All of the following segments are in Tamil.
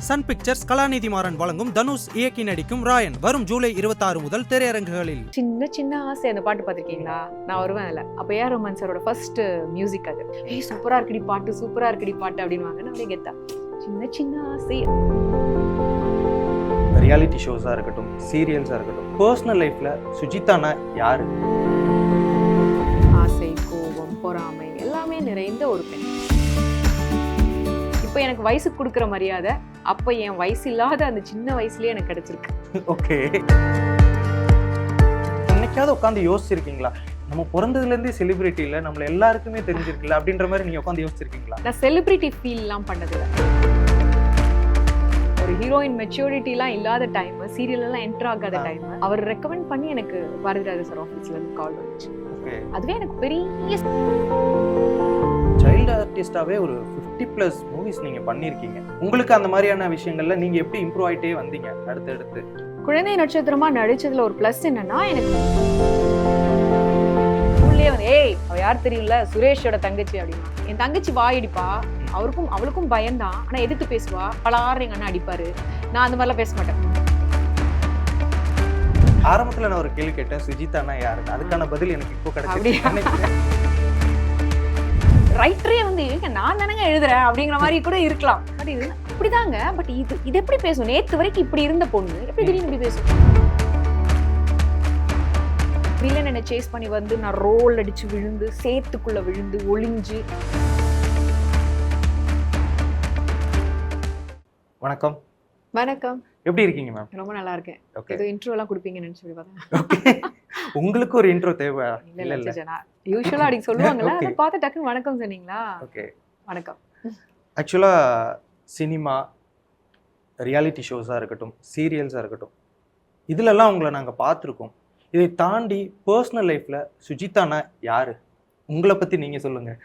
சன் பிக்சர்ஸ் கலாநிதி மாறன் வழங்கும் தனுஷ் இயக்கி நடிக்கும் ராயன் வரும் ஜூலை 26 முதல் திரையரங்குகளில். சின்ன சின்ன ஆசை அந்த பாட்டு பார்த்திருக்கீங்களா? நான் வருவேன் அதில். அப்போ ஏஆர் ரஹ்மான் சாரோட ஃபர்ஸ்ட் மியூசிக் அது. சூப்பரா இருக்குடி பாட்டு, சூப்பரா இருக்குடி பாட்டு அப்படின்வாங்க. நான் அப்படியே கெத்தா சின்ன சின்ன ஆசை. ரியாலிட்டி ஷோஸாக இருக்கட்டும், சீரியல்ஸாக இருக்கட்டும், பர்சனல் லைஃப்பில் சுஜிதானா யாரு? ஆசை, கோபம், பொறாமை எல்லாமே நிறைந்த ஒரு பெண். இப்போ எனக்கு வயசுக்கு கொடுக்குற மரியாதை அப்போ என் வயசு இல்லாத அந்த சின்ன வயசுலயே எனக்கு கிடைச்சிருக்கு. ஓகே, என்னைக்காவது உட்காந்து யோசிச்சிருக்கீங்களா, நம்ம பிறந்ததுலேருந்தே செலிபிரிட்டி இல்லை, நம்மள எல்லாருக்குமே தெரிஞ்சிருக்குல்ல அப்படின்ற மாதிரி நீங்கள் உட்காந்து யோசிச்சிருக்கீங்களா? நான் செலிபிரிட்டி ஃபீல்லாம் பண்ணதில்லை. ஒரு ஹீரோயின் மெச்சூரிட்டிலாம் இல்லாத டைம், சீரியல்லாம் என்டர் ஆகாத டைம், அவர் ரெக்கமெண்ட் பண்ணி எனக்கு பாரதிராஜா சார் ஆஃபீஸ்ல இருந்து கால் வந்துச்சு. அதுவே எனக்கு பெரிய சைல்டு ஆர்டிஸ்டாவே ஒரு 50+ மூவிஸ் நீங்க பண்ணிருக்கீங்க. உங்களுக்கு அந்த மாதிரியான விஷயங்கள்ல நீங்க எப்படி இம்ப்ரூவ் ஆயிட்டே வந்தீங்க அடுத்து? குழந்தை நட்சத்திரமா நடிச்சதுல ஒரு பிளஸ் என்னன்னா, எனக்கு ஸ்கூல்லே வந்து அவ யார் தெரியும்ல, சுரேஷோட தங்கச்சி அப்படின்னா. என் தங்கச்சி வாயடிப்பா, அவளுக்கும் பயம்தான். ஆனா எதிர்த்து பேசுவா, பலாறு எங்க அண்ணா அடிப்பாரு. நான் அந்த மாதிரிலாம் பேச மாட்டேன். ஆரம்பத்துல நான் ஒரு கேள்வி கேட்டேன், சுஜிதானா யாரு? அதுக்கான பதில் எனக்கு இப்போ கிடைச்சிருக்கு. ரைட்டரே வந்து நான் தானங்க எழுதுறேன் அப்படிங்கிற மாதிரி கூட இருக்கலாம். பட் இது அப்படிதாங்க. பட் இது எப்படி பேசும்? நேத்து வரைக்கும் இப்படி இருந்த பொண்ணு எப்படி திடீர்னு இப்படி பேசும்? வில்லன் என்ன சேஸ் பண்ணி வந்து நான் ரோல் அடிச்சு விழுந்து, சேத்துக்குள்ள விழுந்து ஒளிஞ்சு. வணக்கம். வணக்கம். எப்படி இருக்கீங்க மேம்? ரொம்ப நல்லா இருக்கேன். ஏதோ இன்ட்ரோ எல்லாம் கொடுப்பீங்கன்னு நினைச்சு பார்த்தேன். ஓகே, உங்களுக்கு ஒரு இன்ட்ரோ தேவை? இல்ல, யூசுவலா அப்படி சொல்லுவாங்கல்ல, அதை பார்த்து டக்குன்னு வணக்கம் சொன்னீங்களா? ஓகே, வணக்கம். ஆக்சுவலா சினிமா, ரியாலிட்டி ஷோஸாக இருக்கட்டும், சீரியல்ஸாக இருக்கட்டும், இதிலெல்லாம் உங்களை நாங்கள் பார்த்துருக்கோம். இதை தாண்டி பர்சனல் லைஃப்பில் சுஜிதானா யாரு? உங்களை பற்றி நீங்கள் சொல்லுங்கள்.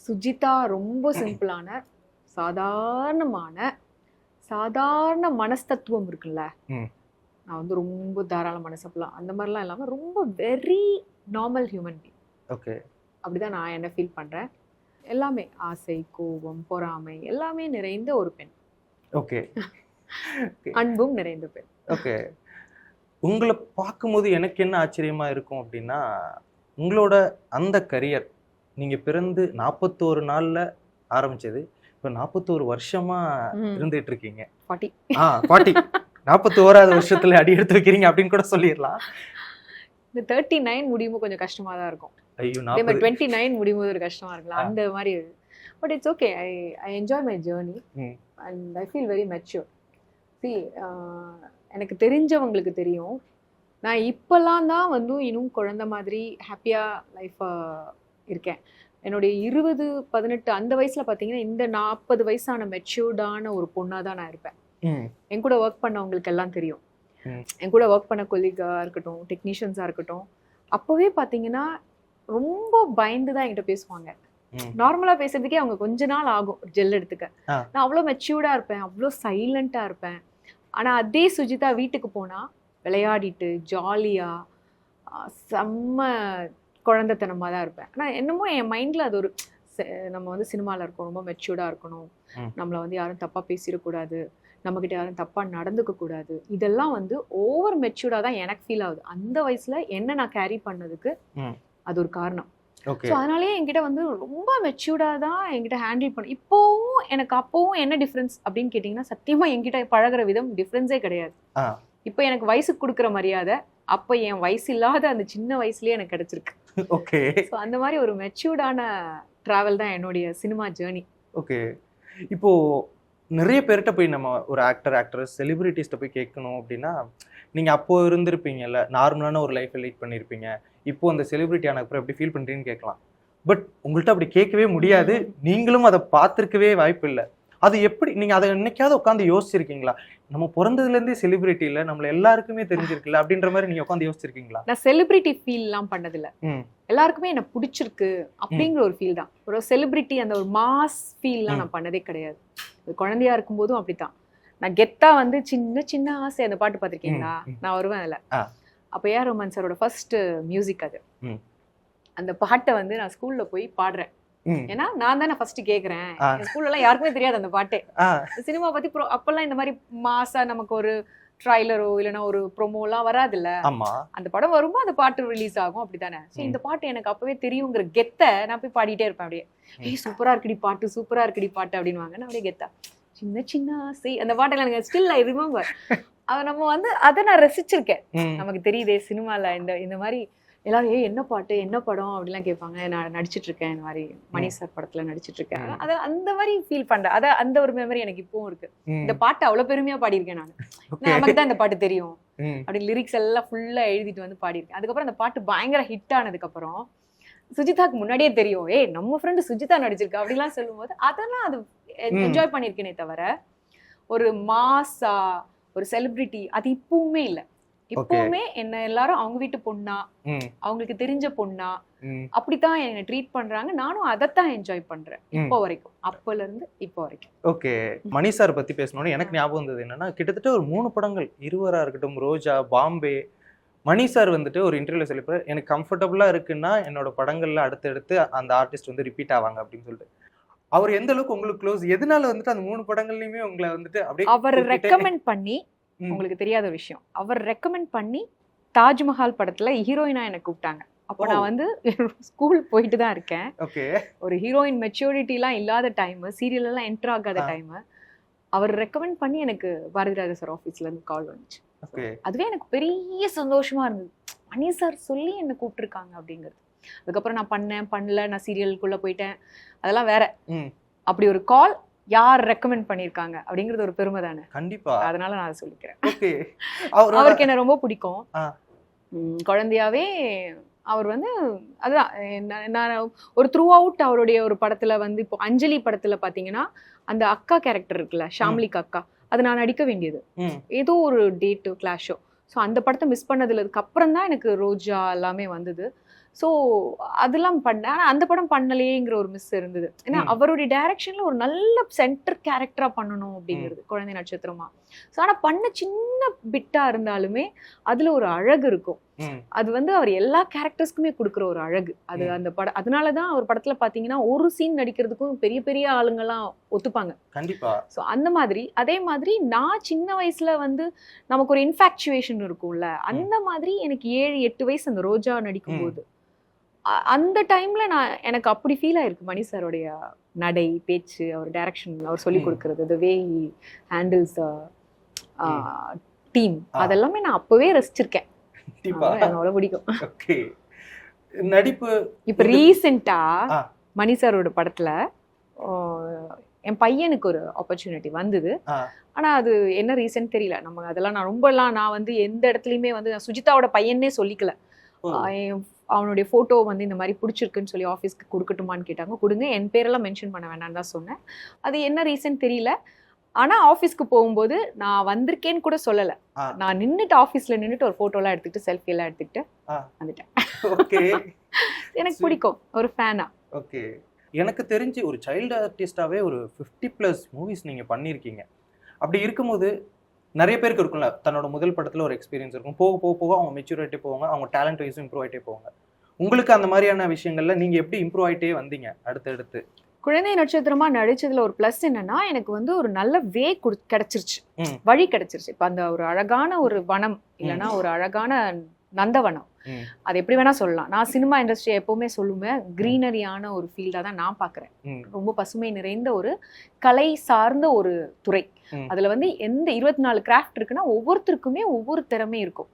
சுஜிதா ரொம்ப சிம்பிளான, சாதாரண மனஸ்தத்துவம் இருக்குல்ல. நான் வந்து ரொம்ப தாராள மனசப்பலாம் அந்த மாதிரிலாம் இல்லாமல் ரொம்ப very normal human being. Okay, அப்படிதான் நான் என்ன ஃபீல் பண்ணுறேன். எல்லாமே ஆசை, கோபம், பொறாமை எல்லாமே நிறைந்த ஒரு பெண். ஓகே, அன்பும் நிறைந்த பெண். ஓகே, உங்களை பார்க்கும்போது எனக்கு என்ன ஆச்சரியமா இருக்கும் அப்படின்னா, உங்களோட அந்த கரியர் நீங்கள் பிறந்து 41 நாளில் ஆரம்பிச்சது, இப்போ 41 வருஷமா இருந்துட்டு இருக்கீங்க. 40 41வது வருஷத்துல அடி எடுத்து வைக்கிறீங்க அப்படின்னு கூட சொல்லிடலாம். இந்த 39 முடியும்போது கொஞ்சம் கஷ்டமா தான் இருக்கும். ஐயோ, 29 முடியும்போது ஒரு கஷ்டமா இருக்கலாம் அந்த மாதிரி. But it's okay. I enjoy my journey and I feel very mature. எனக்கு தெரிஞ்சவங்களுக்கு தெரியும், நான் இப்போல்லாம் தான் வந்து இன்னும் குழந்தை மாதிரி ஹாப்பியாக லைஃப்பாக இருக்கேன். என்னுடைய 20, 18 அந்த வயசில் பார்த்தீங்கன்னா இந்த 40 வயசான மெச்சூர்டான ஒரு பொண்ணாக தான் நான் இருப்பேன். என் கூட ஒர்க் பண்ணவங்களுக்கு எல்லாம் தெரியும். என் கூட ஒர்க் பண்ண கொலீகாக இருக்கட்டும், டெக்னீஷியன்ஸாக இருக்கட்டும், அப்போவே பார்த்தீங்கன்னா ரொம்ப பயந்து தான் என்கிட்ட பேசுவாங்க. நார்மலாக பேசுறதுக்கே அவங்க கொஞ்ச நாள் ஆகும் ஜெல் எடுத்துக்க. நான் அவ்வளோ மெச்சூர்டாக இருப்பேன், அவ்வளோ சைலண்ட்டாக இருப்பேன். ஆனால் அதே சுஜிதா வீட்டுக்கு போனால் விளையாடிட்டு ஜாலியாக செம்ம குழந்தைத்தனமாக தான் இருப்பேன். ஆனால் என்னமோ என் மைண்டில் அது ஒரு நம்ம வந்து சினிமாவில் இருக்கோம், ரொம்ப மெச்சூர்டாக இருக்கணும், நம்மளை வந்து யாரும் தப்பாக பேசிடக்கூடாது, நம்மக்கிட்ட யாரும் தப்பாக நடந்துக்க கூடாது, இதெல்லாம் வந்து ஓவர் மெச்சூர்டாக தான் எனக்கு ஃபீல் ஆகுது. அந்த வயசில் என்ன நான் கேரி பண்ணதுக்கு அது ஒரு காரணம். ஸோ அதனாலேயே என்கிட்ட வந்து ரொம்ப மெச்சூர்டாக தான் என்கிட்ட ஹேண்டில் பண்ண. இப்போவும் எனக்கு அப்போவும் என்ன டிஃப்ரென்ஸ் அப்படின்னு கேட்டிங்கன்னா, சத்தியமாக என்கிட்ட பழகிற விதம் டிஃப்ரென்ஸே கிடையாது. இப்போ எனக்கு வயசுக்கு கொடுக்குற மரியாதை அப்போ என் வயசு இல்லாத அந்த சின்ன வயசுலேயே எனக்கு கிடைச்சிருக்கு. ஓகே, ஸோ அந்த மாதிரி ஒரு மெச்சூர்டான ட்ராவல் தான் என்னுடைய சினிமா ஜேர்னி. ஓகே, இப்போ நிறைய பேர்கிட்ட போய் நம்ம ஒரு ஆக்ட்ரஸ் செலிபிரிட்டிஸ்ட்ட போய் கேட்கணும் அப்படின்னா, நீங்கள் அப்போ இருந்திருப்பீங்கல்ல, நார்மலான ஒரு லைஃப்பை லீட் பண்ணியிருப்பீங்க, இப்போ அந்த செலிபிரிட்டி ஆனதுக்கப்புறம் எப்படி ஃபீல் பண்ணுறீங்கன்னு கேட்கலாம். பட் உங்கள்கிட்ட அப்படி கேட்கவே முடியாது, நீங்களும் அதை பார்த்துருக்கவே வாய்ப்பு இல்லை. அது எப்படி நீங்கள் அதை என்னைக்காவது உட்காந்து யோசிச்சிருக்கீங்களா, நம்ம பிறந்ததுலேருந்தே செலிபிரிட்டி இல்லை, நம்மள எல்லாருக்குமே தெரிஞ்சிருக்குல்ல அப்படின்ற மாதிரி நீங்கள் உட்காந்து யோசிச்சிருக்கீங்களா? நான் செலிபிரிட்டி ஃபீல்லாம் பண்ணதில்லை. எல்லாருக்குமே என்ன பிடிச்சிருக்கு அப்படிங்கிற ஒரு ஃபீல் தான். ஒரு செலிபிரிட்டி அந்த ஒரு மாஸ் ஃபீல்லாம் நான் பண்ணதே கிடையாது. குழந்தையா இருக்கும்போதும் அப்படித்தான். நான் கெத்தா வந்து சின்ன சின்ன ஆசை அந்த பாட்டு பார்த்திருக்கீங்களா? நான் வருவேன் அதில். அப்போ ஏஆர் ரஹ்மான் சாரோட ஃபர்ஸ்ட் மியூசிக் அது. அந்த பாட்டை வந்து நான் ஸ்கூல்ல போய் பாடுறேன். ஏன்னா நான் தானே ஃபர்ஸ்ட் கேக்குறேன். ஸ்கூல்ல எல்லாம் யாருக்குமே தெரியாது அந்த பாட்டே. சினிமா பத்தி அப்பெல்லாம் இந்த மாதிரி மாசா நமக்கு ஒரு ட்ரைலரோ இல்லைன்னா ஒரு ப்ரோமோலாம் வராதுல்ல. அந்த படம் வரும்போது அந்த பாட்டு ரிலீஸ் ஆகும், அப்படித்தானே. இந்த பாட்டு எனக்கு அப்பவே தெரியுங்கிற கெத்த நான் போய் பாடிட்டே இருப்பேன். அப்படியே ஏய் சூப்பரா இருக்குடி பாட்டு, சூப்பரா இருக்குடி பாட்டு அப்படின்வாங்க. நான் அப்படியே கெத்தா சின்ன சின்ன ஆசை அந்த பாட்டில் எனக்கு ஸ்டில் ஐ ரிமெம்பர். அதை நம்ம வந்து அதை நான் ரசிச்சிருக்கேன். நமக்கு தெரியுதே சினிமால இந்த மாதிரி எல்லாரும் என்ன பாட்டு என்ன படம் அப்படிலாம் கேட்பாங்க. நான் நடிச்சிட்டு இருக்கேன், இந்த மாதிரி மணி சார் படத்துல நடிச்சிட்டு இருக்கேன். அதை அந்த மாதிரி ஃபீல் பண்றேன். அதை அந்த ஒரு மெமரி எனக்கு இப்பவும் இருக்கு. இந்த பாட்டு அவ்வளவு பெருமையா பாடியிருக்கேன் நான். நமக்கு தான் இந்த பாட்டு தெரியும் அப்படி லிரிக்ஸ் எல்லாம் ஃபுல்லா எழுதிட்டு வந்து பாடியிருக்கேன். அதுக்கப்புறம் அந்த பாட்டு பயங்கர ஹிட் ஆனதுக்கு அப்புறம் சுஜிதாக்கு முன்னாடியே தெரியும், நம்ம ஃப்ரெண்டு சுஜிதா நடிச்சிருக்கா அப்படிலாம் சொல்லும் போது அதெல்லாம் அது என்ஜாய் பண்ணிருக்கேனே தவிர ஒரு மாசா ஒரு செலிபிரிட்டி அது இப்பவுமே இல்லை. இப்பவுமே என்ன எல்லாரும் அவங்க வீட்டு பொண்ணா, அவங்களுக்கு தெரிஞ்ச பொண்ணா அப்படித்தான் என்ன ட்ரீட் பண்றாங்க. நானும் அதைத்தான் என்ஜாய் பண்றேன் இப்போ வரைக்கும், அப்பல இருந்து இப்போ வரைக்கும். ஓகே, மணி சார் பத்தி பேசணும்னு எனக்கு ஞாபகம் வந்தது என்னன்னா, கிட்டத்தட்ட ஒரு 3 படங்கள், இருவரா இருக்கட்டும், ரோஜா, பாம்பே, மணி சார் வந்துட்டு ஒரு இன்டர்வியூல சொல்லிப்பாரு, எனக்கு கம்ஃபர்டபுளா இருக்குன்னா என்னோட படங்கள்ல அடுத்தடுத்து அந்த ஆர்டிஸ்ட் வந்து ரிப்பீட் ஆவாங்க அப்படின்னு சொல்லிட்டு. அவர் எந்த அளவுக்கு உங்களுக்கு க்ளோஸ், எதனால வந்துட்டு அந்த 3 படங்கள்லயுமே உங்களை வந்துட்டு அப்படியே அவர் ரெக்கமெண்ட் பண்ணி, உங்களுக்கு தெரியாத விஷயம், அவர் ரெக்கமெண்ட் பண்ணி தாஜ்மஹால் படத்துல ஹீரோயினா என்ன கூப்பிட்டாங்க. அப்போ நான் வந்து ஸ்கூல் போயிட்டு தான் இருக்கேன். ஒரு ஹீரோயின் மெச்சூரிட்டி எல்லாம் இல்லாத டைம், சீரியல் எல்லாம் என்டர் ஆகாத டைம், அவர் ரெக்கமெண்ட் பண்ணி எனக்கு பாரதிராஜா சார் ஆஃபீஸ்ல இருந்து கால் வந்துச்சு. அதுவே எனக்கு பெரிய சந்தோஷமா இருந்தது. மணி சார் சொல்லி என்ன கூப்பிட்டுருக்காங்க அப்படிங்கிறது. அதுக்கப்புறம் நான் பண்ணல, நான் சீரியலுக்குள்ள போயிட்டேன், அதெல்லாம் வேற. அப்படி ஒரு கால் யார் ரெக்கமெண்ட் பண்ணிருக்காங்க அப்படிங்கிறது ஒரு பெருமை தானே. கண்டிப்பா, அதனால நான் அதை சொல்லிக்கிறேன். அவருக்கு என்ன ரொம்ப பிடிக்கும். குழந்தையாவே அவர் வந்து அதுதான் நான் ஒரு த்ரூ அவுட் அவருடைய ஒரு படத்துல வந்து இப்போ அஞ்சலி படத்துல பாத்தீங்கன்னா அந்த அக்கா கேரக்டர் இருக்குல்ல, ஷாம்லிக் அக்கா, அது நான் நடிக்க வேண்டியது. ஏதோ ஒரு டேட்டு கிளாஷோ, ஸோ அந்த படத்தை மிஸ் பண்ணதுக்கு அப்புறம் தான் எனக்கு ரோஜா எல்லாமே வந்தது. ஸோ அதெல்லாம் பண்ணேன். ஆனால் அந்த படம் பண்ணலையேங்கிற ஒரு மிஸ் இருந்தது. ஏன்னா அவருடைய டைரக்ஷன்ல ஒரு நல்ல சென்டர் கேரக்டரா பண்ணணும் அப்படிங்கிறது, குழந்தை நட்சத்திரமா. ஸோ ஆனால் பண்ண சின்ன பிட்டா இருந்தாலுமே அதுல ஒரு அழகு இருக்கும். அது வந்து அவர் எல்லா கேரக்டர்ஸ்க்குமே கொடுக்குற ஒரு அழகு அது அந்த படம். அதனாலதான் அவர் படத்துல பாத்தீங்கன்னா ஒரு சீன் நடிக்கிறதுக்கும் பெரிய பெரிய ஆளுங்கெல்லாம் ஒத்துப்பாங்க. கண்டிப்பா. ஸோ அந்த மாதிரி அதே மாதிரி நான் சின்ன வயசுல வந்து நமக்கு ஒரு இன்ஃபாக்சுவேஷன் இருக்கும்ல, அந்த மாதிரி எனக்கு 7-8 வயசு அந்த ரோஜா நடிக்கும் போது அந்த டைம்ல எனக்கு அப்படி ஃபீல் ஆயிருக்கு. மணி சாரோடைய நடை, பேச்சு, அவர் டைரக்ஷன், அவர் சொல்லி கொடுக்கறது, the way he handles the team, அதெல்லாமே நான் அப்பவே ரசிச்சிருக்கேன். என்னோட பிடிக்கும். நடிப்பு இப்ப ரீசெண்டா மணி சாரோட படத்துல என் பையனுக்கு ஒரு ஆப்பர்ச்சுனிட்டி வந்தது. ஆனா அது என்ன ரீசன் தெரியல. நம்ம அதெல்லாம் நான் வந்து எந்த இடத்துலயுமே வந்து சுஜிதாவோட பையனே சொல்லிக்கல. அவனுடைய ஃபோட்டோ வந்து இந்த மாதிரி பிடிச்சிருக்குன்னு சொல்லி ஆஃபீஸ்க்கு கொடுக்கட்டுமான்னு கேட்டாங்க. கொடுங்க, என் பேரெல்லாம் மென்ஷன் பண்ண வேண்டாம்னு தான் சொன்னேன். அது என்ன ரீசன் தெரியல. ஆனா ஆஃபீஸ்க்கு போகும்போது நான் வந்திருக்கேன்னு கூட சொல்லலை. நான் நின்றுட்டு ஆஃபீஸ்ல நின்றுட்டு ஒரு ஃபோட்டோலாம் எடுத்துக்கிட்டு செல்ஃபி எல்லாம் எடுத்துக்கிட்டு வந்துட்டேன். எனக்கு பிடிக்கும், ஒரு ஃபேனா. ஓகே, எனக்கு தெரிஞ்சு ஒரு சைல்டு ஆர்டிஸ்டாவே ஒரு 50+ மூவிஸ் நீங்க பண்ணியிருக்கீங்க. அப்படி இருக்கும்போது நிறைய பேருக்கு இருக்கும்ல, தன்னோட முதல் படத்துல ஒரு எக்ஸ்பீரியன்ஸ் இருக்கும், போக போக போக அவங்க மெச்சூர் ஆகிட்டே போவாங்க, அவங்க டேலண்ட் வைஸும் இம்ப்ரூவ் ஆகிட்டே போவாங்க. உங்களுக்கு அந்த மாதிரியான விஷயங்கள்ல நீங்க எப்படி இம்ப்ரூவ் ஆகிட்டே வந்தீங்க அடுத்தடுத்து? குழந்தை நட்சத்திரமா நடிச்சதுல ஒரு பிளஸ் என்னன்னா, எனக்கு வந்து ஒரு நல்ல வே கிடைச்சிருச்சு, வழி கிடைச்சிருச்சு. இப்ப அந்த ஒரு அழகான ஒரு வனம் இல்லைன்னா ஒரு அழகான நந்தவனம், அது எப்படி வேணா சொல்லலாம். நான் சினிமா இண்டஸ்ட்ரி எப்பவுமே சொல்லுவேன், கிரீனரியான ஒரு ஃபீல்டா தான் நான் பாக்குறேன். ரொம்ப பசுமை நிறைந்த ஒரு கலை சார்ந்த ஒரு துறை. அதுல வந்து எந்த 24 கிராஃப்ட் இருக்குன்னா ஒவ்வொருத்தருக்குமே ஒவ்வொரு திறமை இருக்கும்.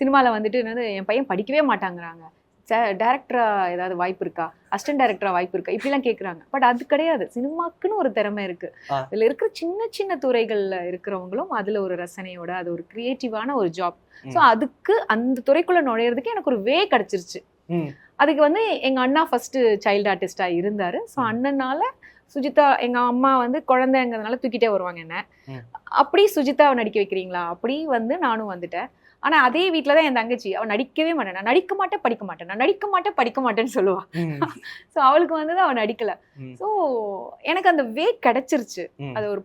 சினிமால வந்துட்டு என்னது, என் பையன் படிக்கவே மாட்டாங்கிறாங்க, டைரக்டரா ஏதாவது வாய்ப்பு இருக்கா, அசிஸ்டன்ட் டைரக்டரா வாய்ப்பு இருக்கா, இப்படிலாம் கேட்குறாங்க. பட் அது கிடையாது. சினிமாக்குன்னு ஒரு திறமை இருக்கு. அதுல இருக்கிற சின்ன சின்ன துறைகள்ல இருக்கிறவங்களும் அதுல ஒரு ரசனையோட, அது ஒரு கிரியேட்டிவான ஒரு ஜாப். ஸோ அதுக்கு அந்த துறைக்குள்ள நுழையிறதுக்கு எனக்கு ஒரு வே கிடைச்சிருச்சு. அதுக்கு வந்து எங்க அண்ணா ஃபர்ஸ்ட் சைல்டு ஆர்டிஸ்டா இருந்தாரு. ஸோ அண்ணனால சுஜிதா, எங்க அம்மா வந்து குழந்தைங்கிறதுனால தூக்கிட்டே வருவாங்க என்ன, அப்படி சுஜிதாவை நடிக்க வைக்கிறீங்களா, அப்படி வந்து நானும் வந்துட்டேன். ஆனா அதே வீட்டில் தான் என் தங்கச்சி, அவள் நடிக்கவே மாட்டேன், நான் நடிக்க மாட்டேன் படிக்க மாட்டேன், நான் நடிக்க மாட்டேன் படிக்க மாட்டேன்னு சொல்லுவாள். ஸோ அவளுக்கு வந்து அவள் நடிக்கல. ஸோ எனக்கு அந்த வே கிடைச்சிருச்சு, அது ஒரு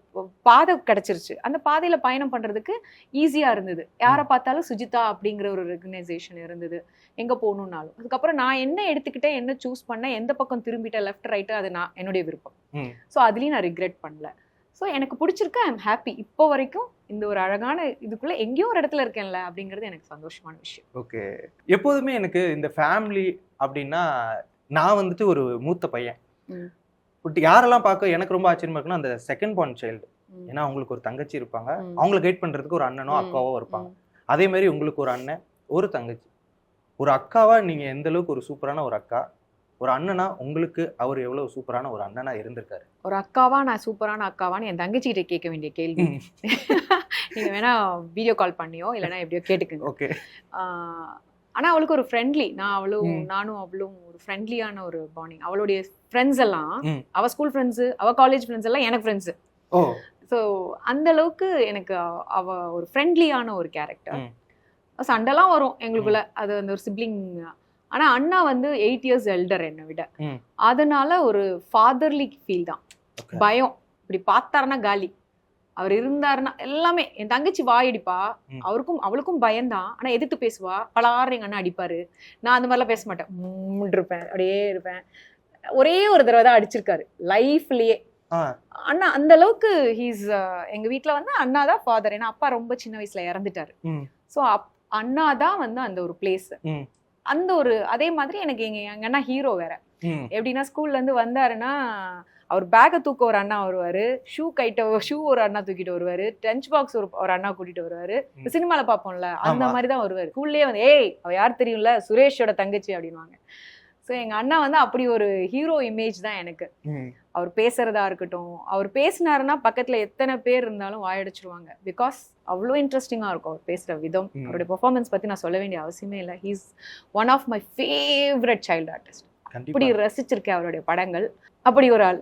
பாதை கிடைச்சிருச்சு. அந்த பாதையில பயணம் பண்றதுக்கு ஈஸியா இருந்தது. யாரை பார்த்தாலும் சுஜிதா அப்படிங்கிற ஒரு ரெகக்னைசேஷன் இருந்தது எங்க போகணும்னாலும். அதுக்கப்புறம் நான் என்ன எடுத்துக்கிட்டேன், என்ன சூஸ் பண்ணேன், எந்த பக்கம் திரும்பிட்டேன், லெஃப்ட் ரைட்டு, அது நான் என்னுடைய விருப்பம். ஸோ அதுலயும் நான் ரிக்ரெட் பண்ணல. ஸோ எனக்கு பிடிச்சிருக்கு, ஐ எம் ஹாப்பி. இப்போ வரைக்கும் இந்த ஒரு அழகான இதுக்குள்ள எங்கேயோ ஒரு இடத்துல இருக்கேன்ல அப்படிங்கிறது எனக்கு சந்தோஷமான விஷயம். ஓகே. எப்போதுமே எனக்கு இந்த ஃபேமிலி அப்படின்னா, நான் வந்துட்டு ஒரு மூத்த பையன். பட் யாரெல்லாம் பார்க்க எனக்கு ரொம்ப ஆச்சரியமா இருக்குன்னா அந்த செகண்ட் பார்ன் சைல்டு. ஏன்னா அவங்களுக்கு ஒரு தங்கச்சி இருப்பாங்க, அவங்களை கைட் பண்றதுக்கு ஒரு அண்ணனோ அக்காவோ இருப்பாங்க. அதே மாதிரி உங்களுக்கு ஒரு அண்ணன், ஒரு தங்கச்சி. ஒரு அக்காவா நீங்க எந்த அளவுக்கு ஒரு சூப்பரான ஒரு அக்கா, ஒரு அண்ணனா உங்களுக்கு அவர் எவ்வளவு சூப்பரான ஒரு அண்ணனா இருந்திருக்காரு? ஒரு அக்காவா நான் சூப்பரான அக்காவான்னு என் தங்கச்சிகிட்ட கேட்க வேண்டிய கேள்வி. நீங்க வேணா வீடியோ கால் பண்ணியோ இல்லைன்னா எப்படியோ கேட்டுக்குங்க. ஓகே. ஆனா அவளுக்கு ஒரு ஃப்ரெண்ட்லி, நானும் அவளும் ஒரு ஃப்ரெண்ட்லியான ஒரு பாண்டிங். அவளுடைய ஃப்ரெண்ட்ஸ் எல்லாம், அவ ஸ்கூல் ஃப்ரெண்ட்ஸ், அவ காலேஜ் ஃப்ரெண்ட்ஸ் எல்லாம் எனக்கு ஃப்ரெண்ட்ஸ். ஸோ அந்த அளவுக்கு எனக்கு அவ ஒரு ஃப்ரெண்ட்லியான ஒரு கேரக்டர். சண்டைலாம் வரும் எங்களுக்குள்ள, அது அந்த ஒரு சிப்ளிங். ஆனா அண்ணா வந்து 8 years எல்டர் என்னை விட, அதனால ஒரு ஃபாதர்லி ஃபீல் தான். பயம், இப்படி பார்த்தாருன்னா காலி, அவர் இருந்தாருன்னா எல்லாமே. என் தங்கச்சி வாயடிப்பா, அவளுக்கும் பயம்தான். ஆனா எதிர்த்து பேசுவா, பலாறு எங்க அண்ணா அடிப்பாரு. நான் அந்த மாதிரிலாம் பேச மாட்டேன், இருப்பேன், அப்படியே இருப்பேன். ஒரே ஒரு தடவை தான் அடிச்சிருக்காரு லைஃப்லயே அண்ணா. அந்த அளவுக்கு ஹீஸ் எங்க வீட்டுல வந்து அண்ணா தான் ஃபாதர். ஏன்னா அப்பா ரொம்ப சின்ன வயசுல இறந்துட்டாரு. ஸோ அண்ணா தான் வந்து அந்த ஒரு பிளேஸ், அந்த ஒரு. அதே மாதிரி எனக்கு எங்க அண்ணா ஹீரோ வேற. எப்படின்னா ஸ்கூல்ல இருந்து வந்தாருன்னா அவர் பேக்கை தூக்க ஒரு அண்ணா வருவாரு, ஷூ ஒரு அண்ணா தூக்கிட்டு வருவாரு, லஞ்ச் பாக்ஸ் ஒரு அண்ணா கூட்டிட்டு வருவாரு. சினிமால பாப்போம்ல அந்த மாதிரிதான் வருவாரு. ஸ்கூல்லயே வந்து ஏய் அவ யார் தெரியும்ல, சுரேஷோட தங்கச்சி அப்படின்வாங்க. ஸோ எங்க அண்ணா வந்து அப்படி ஒரு ஹீரோ இமேஜ் தான் எனக்கு. அவர் பேசுறதா இருக்கட்டும், அவர் பேசினாருன்னா பக்கத்துல எத்தனை பேர் இருந்தாலும் வாயடிச்சிருவாங்க. பிகாஸ் அவ்வளோ இன்ட்ரெஸ்டிங்கா இருக்கும் அவர் பேசுற விதம். அவருடைய பெர்ஃபார்மன்ஸ் பத்தி நான் சொல்ல வேண்டிய அவசியமே இல்லை. He's one of my favourite child artist. அப்படி ரசிச்சிருக்கேன் அவருடைய படங்கள். அப்படி ஒரு ஆள்.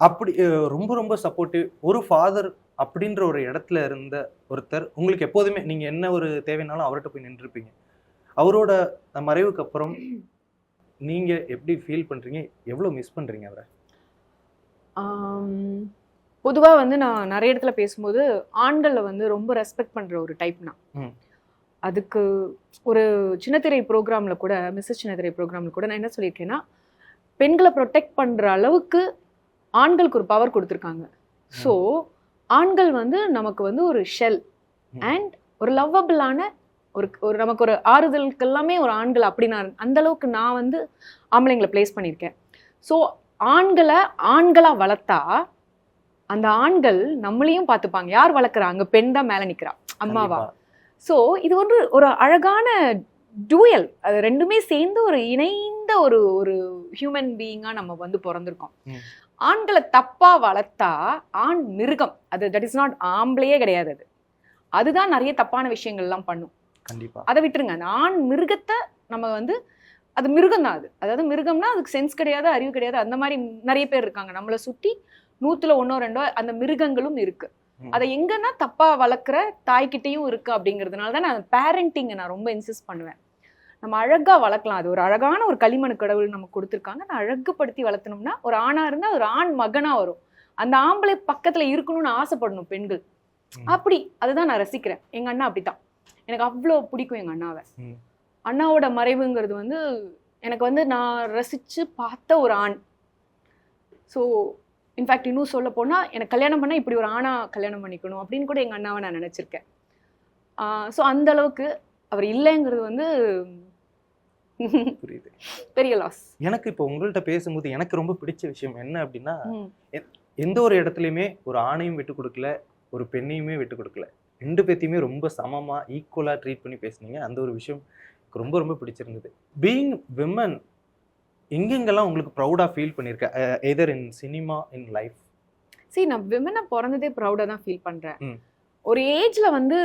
அப்படி ரொம்ப ரொம்ப சப்போர்ட்டிவ் ஒரு ஃபாதர் அப்படின்ற ஒரு இடத்துல இருந்த ஒருத்தர். உங்களுக்கு எப்போதுமே நீங்க என்ன ஒரு தேவைனாலும் அவர்கிட்ட போய் நின்றுருப்பீங்க. அவரோட மறைவுக்கு அப்புறம் நீங்க எப்படி ஃபீல் பண்றீங்க, எவ்வளவு மிஸ் பண்றீங்க அவரை? பொதுவா வந்து நான் நிறைய இடத்துல பேசும்போது ஆண்களை வந்து ரொம்ப ரெஸ்பெக்ட் பண்ற ஒரு டைப் நான். அதுக்கு ஒரு சின்னத்திரை ப்ரோக்ராம்ல கூட, மிஸ்ஸஸ் சின்னத்திரை ப்ரோக்ராம்ல கூட நான் என்ன சொல்லியிருக்கேன்னா, பெண்களை ப்ரொடெக்ட் பண்ற அளவுக்கு ஆண்களுக்கு ஒரு பவர் கொடுத்துருக்காங்க. ஸோ ஆண்கள் வந்து நமக்கு வந்து ஒரு ஷெல் அண்ட் ஒரு லவ்வபிளான ஒரு நமக்கு ஒரு ஆறுதலுக்கு எல்லாமே ஒரு ஆண்கள். அப்படி நான் அந்த அளவுக்கு நான் வந்து ஆம்பளைங்களை பிளேஸ் பண்ணியிருக்கேன். ஸோ ஆண்களா வளர்த்தா அந்த ஆண்கள் நம்மளையும் பார்த்துப்பாங்க. யார் வளர்க்குறாங்க? பெண் தான் மேலே நிற்கிறா, அம்மாவா. ஸோ இது வந்து ஒரு அழகான டூயல். அது ரெண்டுமே சேர்ந்து ஒரு இணைந்த ஒரு ஒரு ஹியூமன் பீயிங்கா நம்ம வந்து பிறந்திருக்கோம். ஆண்களை தப்பா வளர்த்தா ஆண் மிருகம். அது தட் இஸ் நாட் ஆம்பளையே கிடையாது. அதுதான் நிறைய தப்பான விஷயங்கள்லாம் பண்ணும். கண்டிப்பா அதை விட்டுருங்க. அந்த ஆண் மிருகத்தை நம்ம வந்து, அது மிருகம் தான். அதாவது மிருகம்னா அதுக்கு சென்ஸ் கிடையாது, அறிவு கிடையாது. அந்த மாதிரி நிறைய பேர் இருக்காங்க நம்மளை சுற்றி. 100ல் 1 2 அந்த மிருகங்களும் இருக்கு. அதை எங்கன்னா தப்பா வளர்க்குற தாய்கிட்டையும் இருக்கு. அப்படிங்கிறதுனால தான் நான் பேரண்டிங்கை நான் ரொம்ப இன்சிஸ்ட் பண்ணுவேன். நம்ம அழகா வளர்க்கலாம். அது ஒரு அழகான ஒரு களிமண் கடவுள் நமக்கு கொடுத்துருக்காங்க. நான் அழகுப்படுத்தி வளர்த்தணும்னா ஒரு ஆணா இருந்தா ஒரு ஆண் மகனா வரும். அந்த ஆம்பளை பக்கத்துல இருக்கணும்னு ஆசைப்படணும் பெண்கள். அப்படி அதுதான் நான் ரசிக்கிறேன். எங்க அண்ணா அப்படித்தான். எனக்கு அவ்வளோ பிடிக்கும் எங்க அண்ணாவை. அண்ணாவோட மறைவுங்கிறது வந்து எனக்கு வந்து நான் ரசிச்சு பார்த்த ஒரு ஆண். ஸோ இன்ஃபேக்ட் இன்னும் சொல்ல போனா, எனக்கு கல்யாணம் பண்ணா இப்படி ஒரு ஆணா கல்யாணம் பண்ணிக்கணும் அப்படின்னு கூட எங்க அண்ணாவை நான் நினைச்சிருக்கேன். ஸோ அந்த அளவுக்கு அவர் இல்லைங்கிறது வந்து புரியுது, பெரிய லாஸ். எனக்கு இப்போ உங்கள்கிட்ட பேசும்போது எனக்கு ரொம்ப பிடிச்ச விஷயம் என்ன அப்படின்னா, எந்த ஒரு இடத்துலையுமே ஒரு ஆணையும் விட்டு கொடுக்கல, ஒரு பெண்ணையுமே விட்டு கொடுக்கல. 2 பேத்தையுமே ரொம்ப சமமா ஈக்குவலா ட்ரீட் பண்ணி பேசுனீங்க. அந்த ஒரு விஷயம் ரொம்ப ரொம்ப பிடிச்சிருந்தது. பீயிங் விமன் எங்கெங்கெல்லாம் உங்களுக்கு ப்ரௌடா ஃபீல் பண்ணியிருக்கேன், எதர் இன் சினிமா, இன் லைஃப்? சரி, நான் விமனை பிறந்ததே ப்ரௌடா தான் ஃபீல் பண்றேன். ஒரு ஏஜ்ல வந்து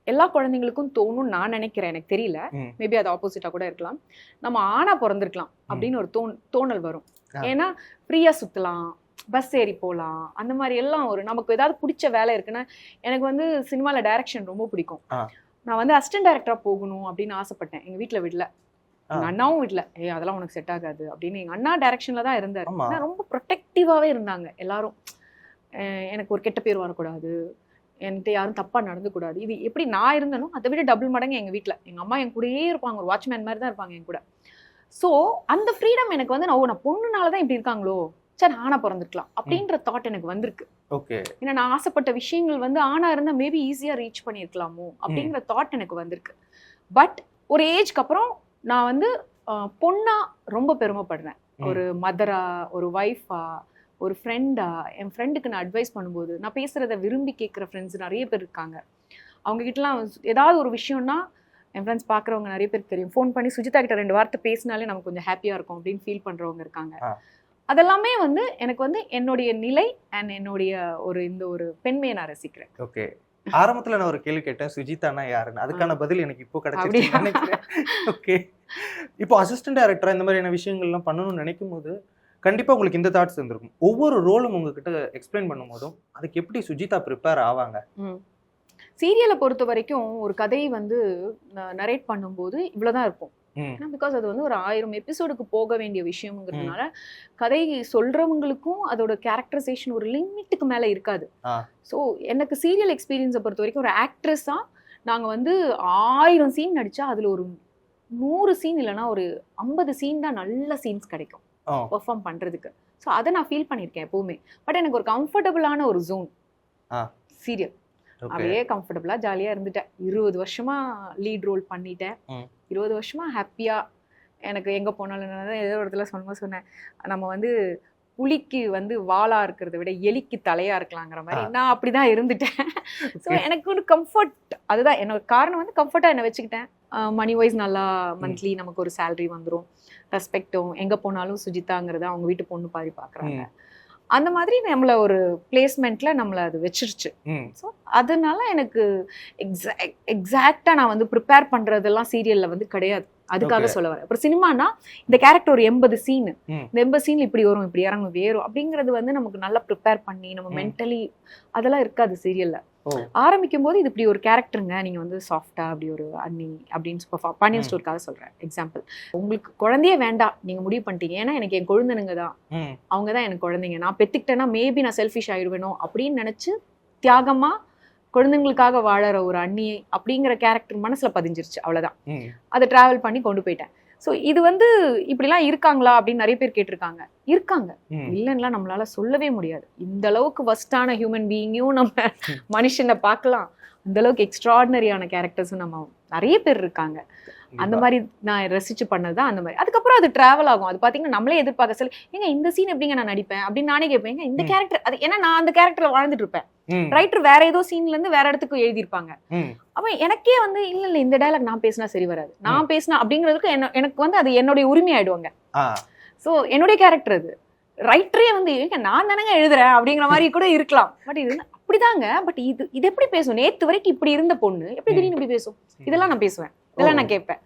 எல்லா குழந்தைங்களுக்கும் தோணும் நான் நினைக்கிறேன். எனக்கு தெரியல, மேபி அது ஆப்போசிட்டா கூட இருக்கலாம். நம்ம ஆணா பிறந்திருக்கலாம் அப்படின்னு ஒரு தோணல் வரும். ஏன்னா ஃப்ரீயா சுத்தலாம், பஸ் ஏறி போகலாம், அந்த மாதிரி எல்லாம் ஒரு நமக்கு ஏதாவது பிடிச்ச வேலை இருக்குன்னா, எனக்கு வந்து சினிமாவில் டைரக்ஷன் ரொம்ப பிடிக்கும். நான் வந்து அசிஸ்டன்ட் டைரக்டராக போகணும் அப்படின்னு ஆசைப்பட்டேன். எங்கள் வீட்டில் விடல, எங்கள் அண்ணாவும் விடல. அதெல்லாம் உனக்கு செட் ஆகாது அப்படின்னு. எங்கள் அண்ணா டைரக்ஷனில் தான் இருந்தார். ஆனால் ரொம்ப ப்ரொடெக்டிவாகவே இருந்தாங்க எல்லாரும். எனக்கு ஒரு கெட்ட பேர் வரக்கூடாது, என்கிட்ட யாரும் தப்பாக நடந்துக்கூடாது. இது எப்படி நான் இருந்தனோ அதை விட டபுள் மடங்கு எங்கள் வீட்டில். எங்கள் அம்மா என் கூடயே இருப்பாங்க, ஒரு வாட்ச்மேன் மாதிரி தான் இருப்பாங்க என் கூட. ஸோ அந்த ஃப்ரீடம் எனக்கு வந்து நான் பொண்ணுனால தான் இப்படி இருக்காங்களோ, சரி ஆனா பிறந்திருக்கலாம் அப்படின்ற தாட் எனக்கு வந்திருக்கு. ஓகே, ஏன்னா நான் ஆசைப்பட்ட விஷயங்கள் வந்து ஆனா இருந்தால் மேபி ஈஸியாக ரீச் பண்ணியிருக்கலாமோ அப்படிங்கிற தாட் எனக்கு வந்திருக்கு. பட் ஒரு ஏஜ்க்கு அப்புறம் நான் வந்து பொண்ணா ரொம்ப பெருமைப்படுறேன். ஒரு மதரா, ஒரு ஒய்ஃபா, ஒரு ஃப்ரெண்டா. என் ஃப்ரெண்டுக்கு நான் அட்வைஸ் பண்ணும்போது நான் பேசுறத விரும்பி கேட்குற ஃப்ரெண்ட்ஸ் நிறைய பேர் இருக்காங்க. அவங்க கிட்டலாம் ஏதாவது ஒரு விஷயம்னா என் ஃப்ரெண்ட்ஸ் பார்க்குறவங்க நிறைய பேருக்கு தெரியும். ஃபோன் பண்ணி சுஜிதா கிட்ட 2 வார்த்தை பேசினாலே நமக்கு கொஞ்சம் ஹாப்பியாக இருக்கும் அப்படின்னு ஃபீல் பண்ணுறவங்க இருக்காங்க. அதெல்லாமே வந்து எனக்கு வந்து என்னுடைய நிலை அண்ட் என்னுடைய ஒரு பெண்மையை நான் ரசிக்கிறேன். ஓகே, ஆரம்பத்தில் நான் ஒரு கேள்வி கேட்டேன், சுஜிதானா யாருன்னு. அதுக்கான பதில் எனக்கு இப்போ கிடைச்சிருச்சு. ஓகே, இப்போ அசிஸ்டன்ட் டைரக்டரா இந்த மாதிரியான விஷயங்கள்லாம் பண்ணணும்னு நினைக்கும் போது கண்டிப்பாக உங்களுக்கு இந்த தாட்ஸ் இருந்திருக்கும். ஒவ்வொரு ரோலும் உங்ககிட்ட எக்ஸ்பிளைன் பண்ணும் போதும் அதுக்கு எப்படி சுஜிதா ப்ரிப்பேர் ஆவாங்க? சீரியலை பொறுத்த வரைக்கும் ஒரு கதையை வந்து நரேட் பண்ணும்போது இவ்வளோதான் இருக்கும். பிகாஸ் அது வந்து ஒரு 1000 எபிசோடுக்கு போக வேண்டிய விஷயம்ங்கிறதுனால கதை சொல்றவங்களுக்கும் அதோட கேரக்டரைசேஷன் ஒரு லிமிட்டுக்கு மேலே இருக்காது. ஸோ எனக்கு சீரியல் எக்ஸ்பீரியன்ஸை பொறுத்த வரைக்கும் ஒரு ஆக்ட்ரஸா நாங்கள் வந்து 1000 சீன் நடிச்சா அதில் ஒரு 100 சீன் இல்லைன்னா ஒரு 50 சீன் தான் நல்ல சீன்ஸ் கிடைக்கும் பெர்ஃபார்ம் பண்றதுக்கு. ஸோ அதை நான் ஃபீல் பண்ணியிருக்கேன் எப்பவுமே. பட் எனக்கு ஒரு கம்ஃபர்டபுளான ஒரு ஜோன் சீரியல். அப்படியே கம்ஃபர்டபுளா ஜாலியா இருந்துட்டேன். 20 வருஷமா லீட் ரோல் பண்ணிட்டேன். 20 வருஷமா ஹாப்பியா. எனக்கு எங்க போனாலும் ஏதோ ஒரு இடத்துல சொன்னேன், நம்ம வந்து புலிக்கு வந்து வாளா இருக்கிறத விட எலிக்கு தலையா இருக்கலாங்கிற மாதிரி நான் அப்படிதான் இருந்துட்டேன். ஸோ எனக்கு ஒரு கம்ஃபர்ட், அதுதான் என்னோட காரணம் வந்து கம்ஃபர்ட்டா என்னை வச்சுக்கிட்டேன். மணி வைஸ் நல்லா மந்த்லி நமக்கு ஒரு சேலரி வந்துடும், ரெஸ்பெக்டும், எங்க போனாலும் சுஜிதாங்கிறத அவங்க வீட்டு பொண்ணு பாதி பாக்குறாங்க. அந்த மாதிரி நம்மளை ஒரு பிளேஸ்மெண்ட்ல நம்மளை அது வச்சிருச்சு. ஸோ அதனால எனக்கு எக்ஸாக்டா நான் வந்து ப்ரிப்பேர் பண்றதெல்லாம் சீரியல்ல வந்து கிடையாது. அதுக்காக சொல்ல வரேன். அப்புறம் சினிமானா இந்த கேரக்டர் ஒரு 80 சீன், இந்த 80 சீன்ல இப்படி வரும், இப்படி இறங்கும், வேறும் அப்படிங்கிறது வந்து நமக்கு நல்லா ப்ரிப்பேர் பண்ணி நம்ம மென்டலி அதெல்லாம் இருக்காது சீரியல்ல. ஆரம்பிக்கும் போது இது இப்படி ஒரு கேரக்டருங்க, நீங்க வந்து சாஃப்டா அப்படி ஒரு அண்ணி அப்படின்னு பாண்டியன் ஸ்டோருக்காக சொல்றேன் எக்ஸாம்பிள். உங்களுக்கு குழந்தையே வேண்டாம் நீங்க முடிவு பண்ணிட்டீங்க, ஏன்னா எனக்கு என் குழந்தைங்க தான், அவங்க தான் எனக்கு குழந்தைங்க, நான் பெத்துக்கிட்டேன்னா மேபி நான் செல்ஃபிஷ் ஆயிடுவேனோ அப்படின்னு நினைச்சு தியாகமா குழந்தைங்களுக்காக வாழற ஒரு அண்ணி அப்படிங்கிற கேரக்டர் மனசுல பதிஞ்சிருச்சு. அவ்வளவுதான். அதை டிராவல் பண்ணி கொண்டு போயிட்டேன். ஸோ இது வந்து இப்படிலாம் இருக்காங்களா அப்படின்னு நிறைய பேர் கேட்டிருக்காங்க. இருக்காங்க, இல்லைன்னா நம்மளால சொல்லவே முடியாது. இந்த அளவுக்கு வர்ஸ்டான ஹியூமன் பீயிங்கையும் நம்ம மனுஷனை பார்க்கலாம், அந்த அளவுக்கு எக்ஸ்ட்ராடினரியான கேரக்டர்ஸும் நம்ம நிறைய பேர் இருக்காங்க. அந்த மாதிரி நான் ரசிச்சு பண்ணதுதான் அந்த மாதிரி. அதுக்கப்புறம் அது டிராவல் ஆகும். அது பாத்தீங்கன்னா நம்மளே எதிர்பார்க்க சொல்லி, ஏங்க இந்த சீன் எப்படிங்க நான் நடிப்பேன் அப்படின்னு நானே கேட்பேன். இந்த கேரக்டர் அது ஏன்னா நான் அந்த கேரக்டர்ல வாழ்ந்துட்டு இருப்பேன். ரைட்டர் வேற ஏதோ சீன்ல இருந்து வேற இடத்துக்கு எழுதியிருப்பாங்க. அப்ப எனக்கே வந்து இல்ல இந்த டைலாக் நான் பேசினா சரி வராது, நான் பேசினா அப்படிங்கிறதுக்கு எனக்கு வந்து அது என்னுடைய உரிமை ஆயிடுவாங்க. சோ என்னுடைய கேரக்டர் அது. ரைட்டரே வந்து நான் தானங்க எழுதுறேன் அப்படிங்கிற மாதிரி கூட இருக்கலாம். பட் இது அப்படிதாங்க. பட் இது எப்படி பேசும், நேத்து வரைக்கும் இப்படி இருந்த பொண்ணு எப்படி திடீர்னு இப்படி பேசும், இதெல்லாம் நான் பேசுவேன், இதெல்லாம் நான் கேட்பேன்.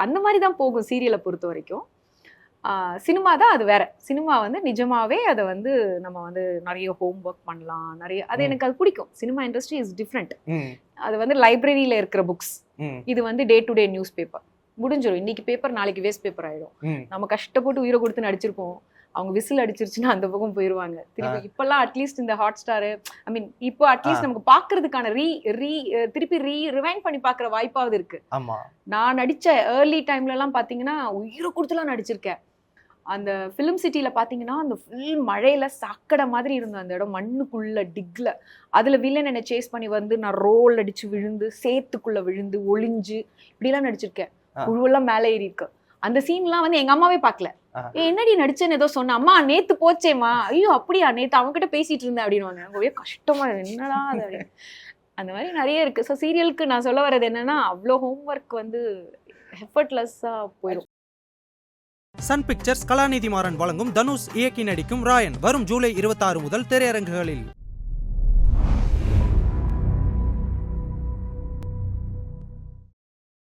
அந்த மாதிரி தான் போகும் சீரியலை பொறுத்த வரைக்கும். சினிமா தான் அது வேற. சினிமா வந்து நிஜமாவே அதை வந்து நம்ம வந்து நிறைய ஹோம் ஒர்க் பண்ணலாம், நிறைய அது எனக்கு அது பிடிக்கும். Cinema industry is different. அது வந்து லைப்ரரியில இருக்கிற புக்ஸ், இது வந்து day to day news paper. முடிஞ்சிடும், இன்னைக்கு பேப்பர் நாளைக்கு வேஸ்ட் பேப்பர் ஆயிடும். நம்ம கஷ்டப்பட்டு உயிரை கொடுத்து நடிச்சிருப்போம், அவங்க விசில் அடிச்சிருச்சுன்னா அந்த பக்கம் போயிடுவாங்க திருப்பி. இப்பெல்லாம் அட்லீஸ்ட் இந்த ஹாட் ஸ்டார் இப்போ அட்லீஸ்ட் நமக்கு பாக்குறதுக்கான திருப்பி ரிவைண்ட் பண்ணி பாக்குற வாய்ப்பாவது இருக்கு. நான் நடிச்ச ஏர்லி டைம்ல எல்லாம் பாத்தீங்கன்னா உயிரை கொடுத்துலாம் நடிச்சிருக்கேன். அந்த ஃபிலிம் சிட்டியில பாத்தீங்கன்னா அந்த ஃபுல் மழையில சாக்கடை மாதிரி இருந்த அந்த இடம், மண்ணுக்குள்ள டிக்ல, அதுல வில்லன் என்ன சேஸ் பண்ணி வந்து நான் ரோல் அடிச்சு விழுந்து சேத்துக்குள்ள விழுந்து ஒளிஞ்சு இப்படிலாம் நடிச்சிருக்கேன். புழுவெல்லாம் மேலே ஏறி இருக்கு. அந்த சீன்லாம் வந்து எங்க அம்மாவே பாக்கல. என்னடி நடிச்சேன்னு ஏதோ சொன்ன, அம்மா நேத்து போச்சேம்மா, ஐயோ அப்படியா நேத்து அவங்க கிட்ட பேசிட்டு இருந்தேன் அப்படின்னுவாங்க. கஷ்டமா என்னடா அது அப்படின்னு. அந்த மாதிரி நிறைய இருக்கு. ஸோ சீரியலுக்கு நான் சொல்ல வர்றது என்னன்னா, அவ்வளோ ஹோம்ஒர்க் வந்து எஃபர்ட்லெஸ்ஸா போயிடும். சன் பிக்சர்ஸ் கலாநிதி மாறன் வழங்கும் தனுஷ் இயக்கி நடிக்கும் ராயன் வரும் ஜூலை 26 முதல் திரையரங்குகளில்.